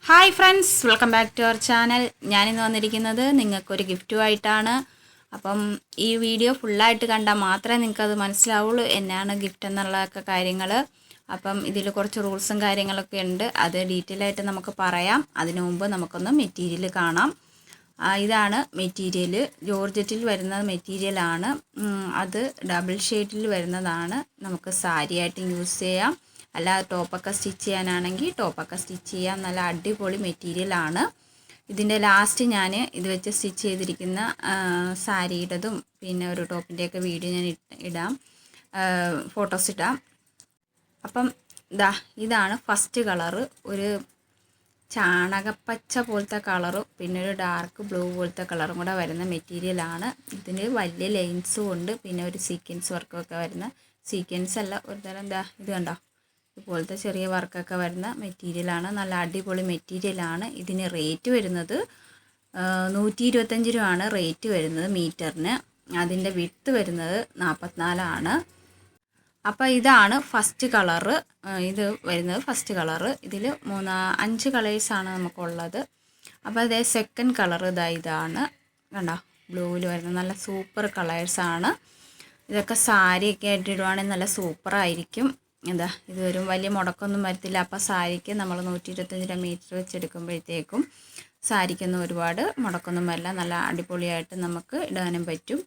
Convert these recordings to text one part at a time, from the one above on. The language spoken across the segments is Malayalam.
Hi friends, welcome back to our channel. ഞാനിന്ന് വന്നിരിക്കുന്നത് നിങ്ങൾക്കൊരു ഗിഫ്റ്റുമായിട്ടാണ്. അപ്പം ഈ വീഡിയോ ഫുള്ളായിട്ട് കണ്ടാൽ മാത്രമേ നിങ്ങൾക്കത് മനസ്സിലാവുള്ളൂ എന്നാണ് ഗിഫ്റ്റ് എന്നുള്ളതൊക്കെ കാര്യങ്ങൾ. അപ്പം ഇതിൽ കുറച്ച് റൂൾസും കാര്യങ്ങളൊക്കെ ഉണ്ട്, അത് ഡീറ്റെയിൽ ആയിട്ട് നമുക്ക് പറയാം. അതിനു മുമ്പ് നമുക്കൊന്ന് മെറ്റീരിയൽ കാണാം. ഇതാണ് മെറ്റീരിയൽ, ജോർജറ്റിൽ വരുന്ന മെറ്റീരിയലാണ്. അത് ഡബിൾ ഷെയ്ഡിൽ വരുന്നതാണ്. നമുക്ക് സാരി ആയിട്ട് യൂസ് ചെയ്യാം, അല്ല ടോപ്പൊക്കെ സ്റ്റിച്ച് ചെയ്യാനാണെങ്കിൽ ടോപ്പൊക്കെ സ്റ്റിച്ച് ചെയ്യാം. നല്ല അടിപൊളി മെറ്റീരിയലാണ്. ഇതിൻ്റെ ലാസ്റ്റ് ഞാൻ ഇത് വെച്ച് സ്റ്റിച്ച് ചെയ്തിരിക്കുന്ന സാരിയുടേതും പിന്നെ ഒരു ടോപ്പിൻ്റെയൊക്കെ വീഡിയോ ഞാൻ ഇടാം, ഫോട്ടോസ് ഇടാം. അപ്പം ഇതാണ് ഫസ്റ്റ് കളറ്. ഒരു ചാണകപ്പച്ച പോലത്തെ കളറും പിന്നെ ഒരു ഡാർക്ക് ബ്ലൂ പോലത്തെ കളറും കൂടെ വരുന്ന മെറ്റീരിയലാണ്. ഇതിന് വലിയ ലൈൻസും ഉണ്ട്, പിന്നെ ഒരു സീക്വൻസ് വർക്കൊക്കെ വരുന്ന, സീക്വൻസ് അല്ല, ഒരു തരം ഇത് കണ്ടോ, ഇതുപോലത്തെ ചെറിയ വർക്കൊക്കെ വരുന്ന മെറ്റീരിയലാണ്. നല്ല അടിപൊളി മെറ്റീരിയലാണ്. ഇതിന് റേറ്റ് വരുന്നത് 125 രൂപയാണ് റേറ്റ് വരുന്നത് മീറ്ററിന്. അതിൻ്റെ വിഡ്ത്ത് വരുന്നത് 44 ആണ്. അപ്പോൾ ഇതാണ് ഫസ്റ്റ് കളറ്. ഇത് വരുന്നത് ഫസ്റ്റ് കളറ്. ഇതിൽ 5 കളേഴ്സാണ് നമുക്കുള്ളത്. അപ്പോൾ അതേ സെക്കൻഡ് കളർ ഇതാണ് കണ്ടോ, ബ്ലൂവിൽ വരുന്ന നല്ല സൂപ്പർ കളേഴ്സാണ്. ഇതൊക്കെ സാരിയൊക്കെ ആയിട്ട് ഇടുവാണെങ്കിൽ നല്ല സൂപ്പറായിരിക്കും. ഇത് വരും വലിയ മുടക്കൊന്നും വരത്തില്ല. അപ്പോൾ സാരിക്ക് നമ്മൾ 125 രൂപ മീറ്റർ വെച്ചെടുക്കുമ്പോഴത്തേക്കും സാരിക്കൊന്നും ഒരുപാട് മുടക്കൊന്നും വരില്ല, നല്ല അടിപൊളിയായിട്ട് നമുക്ക് ഇടാനും പറ്റും.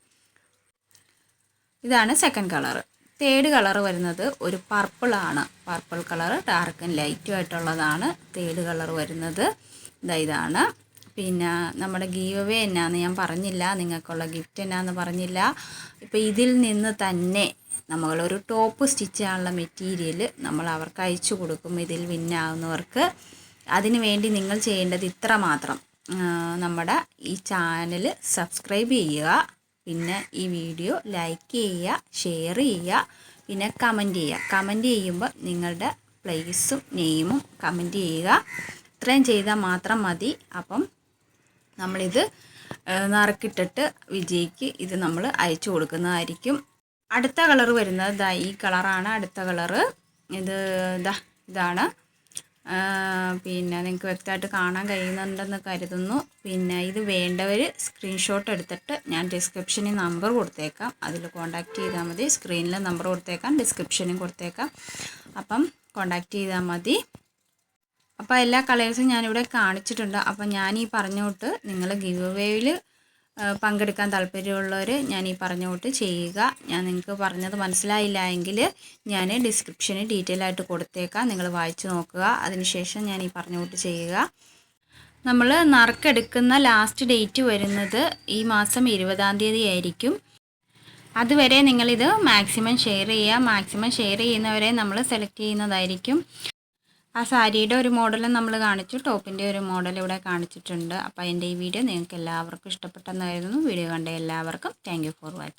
ഇതാണ് സെക്കൻഡ് കളറ്. തേർഡ് കളർ വരുന്നത് ഒരു പർപ്പിളാണ്. പർപ്പിൾ കളർ ഡാർക്കും ലൈറ്റും ആയിട്ടുള്ളതാണ് തേർഡ് കളർ വരുന്നത്. ഇതാണ്. പിന്നെ നമ്മുടെ ഗീവ് അവേ എന്നാന്ന് ഞാൻ പറഞ്ഞില്ല, നിങ്ങൾക്കുള്ള ഗിഫ്റ്റ് എന്നാന്ന് പറഞ്ഞില്ല. ഇപ്പോൾ ഇതിൽ നിന്ന് തന്നെ നമ്മളൊരു ടോപ്പ് സ്റ്റിച്ച് ചെയ്യാനുള്ള മെറ്റീരിയൽ നമ്മൾ അവർക്ക് അയച്ചു കൊടുക്കും, ഇതിൽ വിന്നാവുന്നവർക്ക്. അതിനു വേണ്ടി നിങ്ങൾ ചെയ്യേണ്ടത് ഇത്ര മാത്രം: നമ്മുടെ ഈ ചാനൽ സബ്സ്ക്രൈബ് ചെയ്യുക, പിന്നെ ഈ വീഡിയോ ലൈക്ക് ചെയ്യുക, ഷെയർ ചെയ്യുക, പിന്നെ കമൻറ്റ് ചെയ്യുക. കമൻറ്റ് ചെയ്യുമ്പോൾ നിങ്ങളുടെ പ്ലേസും നെയിമും കമൻറ്റ് ചെയ്യുക. ഇത്രയും ചെയ്താൽ മാത്രം മതി. അപ്പം നമ്മളിത് നറുക്കിട്ടിട്ട് വിജയിക്ക് ഇത് നമ്മൾ അയച്ചു കൊടുക്കുന്നതായിരിക്കും. അടുത്ത കളർ വരുന്നത് ഈ കളറാണ്. അടുത്ത കളറ് ഇതാണ്. പിന്നെ നിങ്ങൾക്ക് വ്യക്തമായിട്ട് കാണാൻ കഴിയുന്നുണ്ടെന്ന് കരുതുന്നു. പിന്നെ ഇത് വേണ്ടവർ സ്ക്രീൻഷോട്ട് എടുത്തിട്ട് ഞാൻ ഡിസ്ക്രിപ്ഷനിൽ നമ്പർ കൊടുത്തേക്കാം, അതിൽ കോൺടാക്റ്റ് ചെയ്താൽ മതി. സ്ക്രീനിൽ നമ്പർ കൊടുത്തേക്കാം, ഡിസ്ക്രിപ്ഷനും കൊടുത്തേക്കാം. അപ്പം കോൺടാക്റ്റ് ചെയ്താൽ മതി. അപ്പോൾ എല്ലാ കളേഴ്സും ഞാനിവിടെ കാണിച്ചിട്ടുണ്ട്. അപ്പം ഞാൻ ഈ പറഞ്ഞോട്ട് നിങ്ങൾ ഗിവ് അവേയിൽ പങ്കെടുക്കാൻ താല്പര്യമുള്ളവർ ഞാൻ ഈ പറഞ്ഞോട്ട് ചെയ്യുക. ഞാൻ നിങ്ങൾക്ക് പറഞ്ഞത് മനസ്സിലായില്ല എങ്കിൽ ഞാൻ ഡിസ്ക്രിപ്ഷനിൽ ഡീറ്റെയിൽ ആയിട്ട് കൊടുത്തേക്കാം, നിങ്ങൾ വായിച്ച് നോക്കുക. അതിനുശേഷം ഞാൻ ഈ പറഞ്ഞോട്ട് ചെയ്യുക. നമ്മൾ നറുക്കെടുക്കുന്ന ലാസ്റ്റ് ഡേറ്റ് വരുന്നത് ഈ മാസം 20-ാം തീയതി ആയിരിക്കും. അതുവരെ നിങ്ങളിത് മാക്സിമം ഷെയർ ചെയ്യുക. മാക്സിമം ഷെയർ ചെയ്യുന്നവരെ നമ്മൾ സെലക്ട് ചെയ്യുന്നതായിരിക്കും. ആ സാരിയുടെ ഒരു മോഡലും നമ്മൾ കാണിച്ചു, ടോപ്പിൻ്റെ ഒരു മോഡൽ ഇവിടെ കാണിച്ചിട്ടുണ്ട്. അപ്പോൾ എൻ്റെ ഈ വീഡിയോ നിങ്ങൾക്ക് എല്ലാവർക്കും ഇഷ്ടപ്പെട്ടെന്ന് കരുതുന്നു. വീഡിയോ കണ്ട എല്ലാവർക്കും താങ്ക് യു ഫോർ വാച്ചിങ്.